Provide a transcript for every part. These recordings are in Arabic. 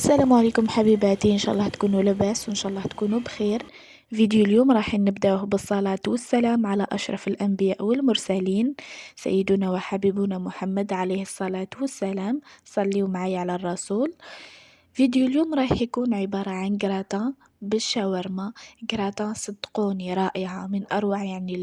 السلام عليكم حبيباتي، إن شاء الله تكونوا لاباس وإن شاء الله تكونوا بخير. فيديو اليوم راح نبدأه بالصلاة والسلام على أشرف الأنبياء والمرسلين سيدنا وحبيبنا محمد عليه الصلاة والسلام. صلوا معي على الرسول. فيديو اليوم راح يكون عبارة عن جراتان بالشاورما. جراتان صدقوني رائعة، من أروع يعني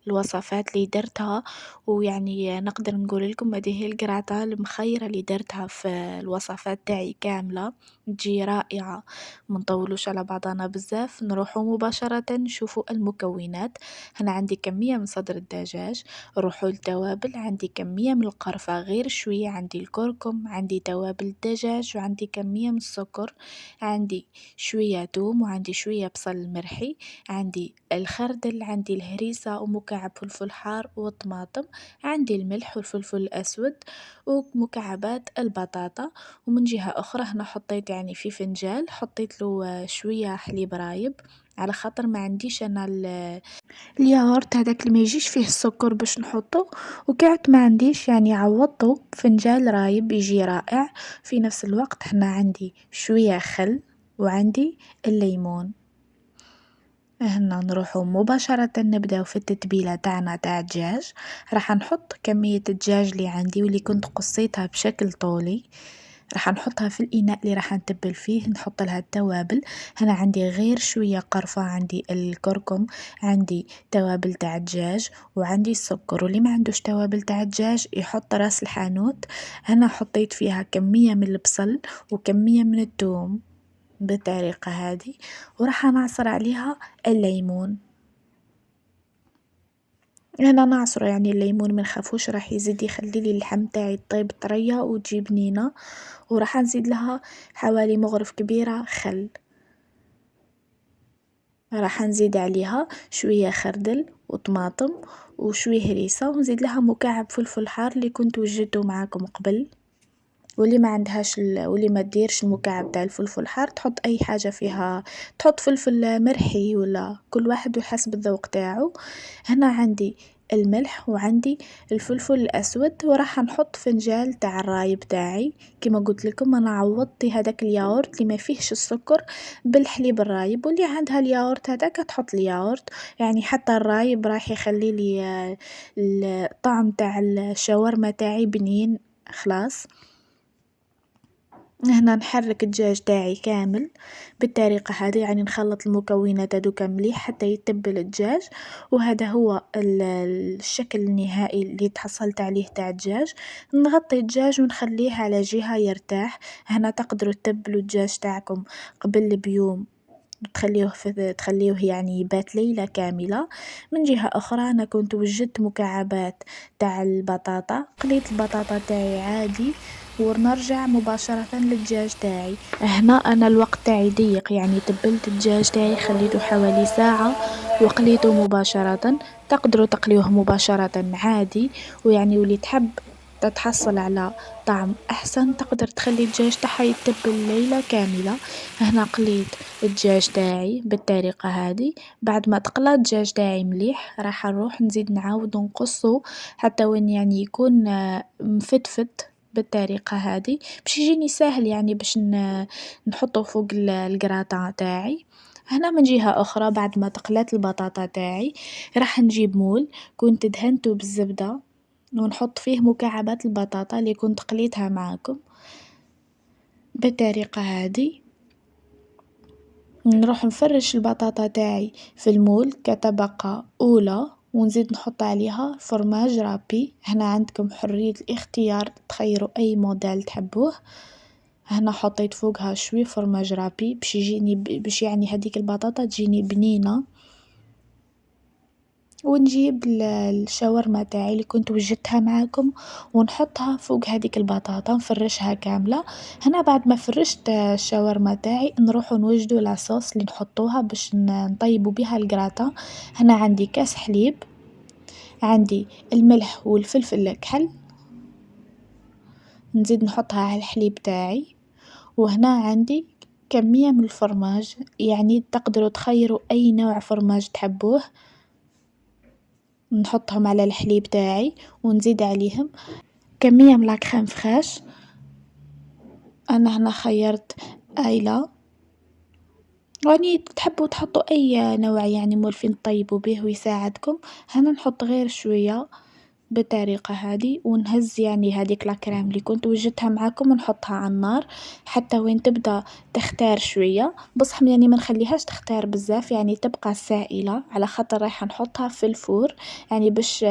الوصفات اللي درتها، ويعني نقدر نقول لكم هذه هي الجراتان المخيرة اللي درتها في الوصفات تاعي كاملة. تجي رائعة. منطولوش على بعضنا بزاف، نروحو مباشرة نشوفو المكونات. هنا عندي كمية من صدر الدجاج. نروحو للتوابل، عندي كمية من القرفة غير شوية، عندي الكركم، عندي توابل الدجاج، وعندي كمية من السكر، عندي شوية توم، وعندي شوية بصل مرحي، عندي الخردل، عندي الهريسة ومكعب فلفل حار وطماطم، عندي الملح والفلفل الأسود ومكعبات البطاطا. ومن جهة أخرى هنا حطيت يعني في فنجال حطيت له شوية حليب رايب، على خاطر ما عنديش أنا الياغورت هداك اللي ما يجيش فيه السكر باش نحطه، وقعدت ما عنديش يعني عوضته بفنجال رايب يجي رائع. في نفس الوقت هنا عندي شوية خل وعندي الليمون. هنا نروحو مباشرة نبداو في التتبيلة تاعنا تاع الدجاج. راح نحط كمية الدجاج اللي عندي واللي كنت قصيتها بشكل طولي، راح نحطها في الإناء اللي راح نتبل فيه، نحط لها التوابل. هنا عندي غير شوية قرفة، عندي الكركم، عندي توابل تاع الدجاج، وعندي السكر. واللي ما عندوش توابل تاع الدجاج يحط راس الحانوت. هنا حطيت فيها كمية من البصل وكمية من الثوم بالطريقة هذه، وراح نعصر عليها الليمون. هنا نعصره يعني الليمون منخافوش، راح يزيد يخليلي اللحم تاعي طيب طرية وتجي بنينة. وراح نزيد لها حوالي مغرف كبيرة خل. راح نزيد عليها شوية خردل وطماطم وشوية هريسة، ونزيد لها مكعب فلفل حار اللي كنت وجدته معاكم قبل. واللي ما عندهاش واللي ما ديرش المكعب تاع الفلفل الحار تحط اي حاجه فيها، تحط فلفل مرحي ولا كل واحد وحسب الذوق تاعو. هنا عندي الملح وعندي الفلفل الاسود، وراح نحط فنجال تاع الرايب تاعي. كما قلت لكم انا عوضت هذاك الياغورت اللي ما فيهش السكر بالحليب الرايب، واللي عندها الياغورت هذاك تحط الياغورت. يعني حتى الرايب راح يخلي لي الطعم تاع الشاورما تاعي بنين. خلاص، هنا نحرك الدجاج تاعي كامل بالطريقة هذه، يعني نخلط المكونات هذوك مليح حتى يتبل الدجاج. وهذا هو الشكل النهائي اللي تحصلت عليه تاع الدجاج. نغطي الدجاج ونخليه على جهة يرتاح. هنا تقدروا تتبلوا الدجاج تاعكم قبل بيوم، تخليوه يعني يبات ليلة كاملة. من جهة أخرى أنا كنت وجدت مكعبات تاع البطاطا، قليت البطاطا تاعي عادي ونرجع مباشرة للدجاج تاعي. هنا أنا الوقت تاعي ضيق، يعني تبلت الدجاج تاعي خليته حوالي ساعة وقليته مباشرة. تقدروا تقليوه مباشرة عادي، ويعني واللي تحب تتحصل على طعم أحسن تقدر تخلي الدجاج تاعها يتبل ليلة كاملة. هنا قليت الدجاج تاعي بالطريقة هذه. بعد ما تقلى الدجاج تاعي مليح راح نروح نزيد نعاود نقصه حتى وين يعني يكون مفتفت بالطريقة هذه، باش يجيني ساهل يعني باش نحطه فوق الجراتان تاعي. هنا من جهة أخرى بعد ما تقلات البطاطا تاعي راح نجيب مول كنت دهنته بالزبدة، ونحط فيه مكعبات البطاطا اللي كنت قليتها معاكم بالطريقة هذه. نروح نفرش البطاطا تاعي في المول كطبقة أولى، ونزيد نحط عليها فرماج رابي. هنا عندكم حرية الاختيار تخيروا أي موديل تحبوه. هنا حطيت فوقها شوي فرماج رابي باش يجيني باش يعني هذيك البطاطا تجيني بنينة. ونجيب الشاورما تاعي اللي كنت وجدتها معاكم ونحطها فوق هذيك البطاطا نفرشها كاملة. هنا بعد ما فرشت الشاورما تاعي نروح نوجدوا لاصوص اللي نحطوها باش نطيبوا بها الجراتان. هنا عندي كاس حليب، عندي الملح والفلفل الكحل، نزيد نحطها على الحليب تاعي. وهنا عندي كمية من الفرماج، يعني تقدروا تخيروا أي نوع فرماج تحبوه. نحطهم على الحليب تاعي ونزيد عليهم كمية من لاكخام فخاش. أنا هنا خيّرت آيلا، يعني تحبوا تحطوا أي نوع يعني مولفين تطيبوا بيه ويساعدكم. هنا نحط غير شوية بالطريقة هادي ونهز يعني هاديك الكريم اللي كنت وجدتها معاكم ونحطها على النار حتى وين تبدأ تختار شوية، بصح يعني ما نخليهاش تختار بزاف يعني تبقى سائلة على خاطر رايحة نحطها في الفور يعني باش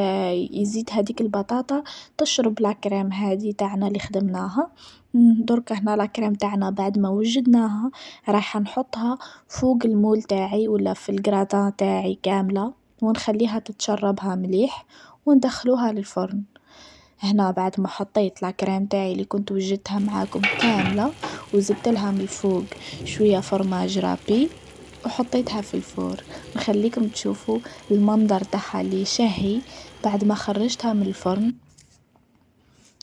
يزيد هاديك البطاطا تشرب الكريم هادي تاعنا اللي خدمناها. دركا هنا الكريم تاعنا بعد ما وجدناها رايحة نحطها فوق المول تاعي ولا في الجراتان تاعي كاملة ونخليها تتشربها مليح وندخلوها للفرن. هنا بعد ما حطيت الكريم تاعي اللي كنت وجدتها معاكم كاملة وزدت لها من الفوق شوية فرماج رابي وحطيتها في الفور، نخليكم تشوفوا المنظر تاعها اللي شهي بعد ما خرجتها من الفرن.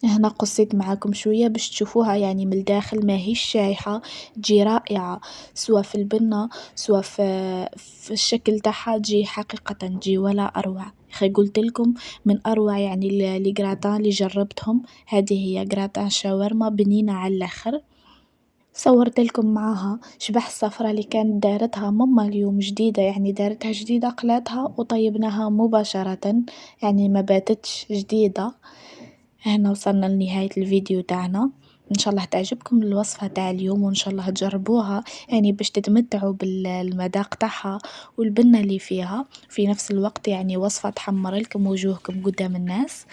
هنا قصيت معاكم شوية باش تشوفوها يعني من الداخل ماهيش شايحة، تجي رائعة سوا في البنة سوا في الشكل تاعها تجي حقيقة تجي ولا أروع. خي قلت لكم من أروع يعني لي جراتان اللي جربتهم، هذه هي جراتان شاورما بنينة على الآخر. صورت لكم معاها شبح الصفرة اللي كانت دارتها ماما اليوم جديدة يعني دارتها جديدة قلاتها وطيبناها مباشرة يعني ما باتتش جديدة. هنا وصلنا لنهاية الفيديو تاعنا، إن شاء الله تعجبكم الوصفة تاع اليوم وإن شاء الله تجربوها يعني باش تتمتعوا بالمذاق تاعها والبنة اللي فيها في نفس الوقت يعني وصفة تحمر لكم وجوهكم قدام الناس.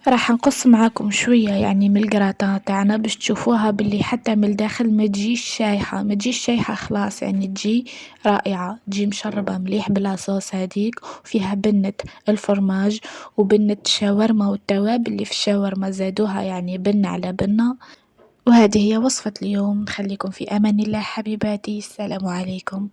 راح نقص معاكم شوية يعني من الجراتان تاعنا باش تشوفوها باللي حتى من الداخل ما تجيش شايحة ما تجيش شايحة خلاص يعني تجي رائعة تجي مشربة مليح بلا صوص هاديك وفيها بنة الفرماج وبنة الشاورما والتوابل اللي في الشاورما زادوها يعني بنة على بنة. وهذه هي وصفة اليوم، نخليكم في أمان الله حبيباتي، السلام عليكم.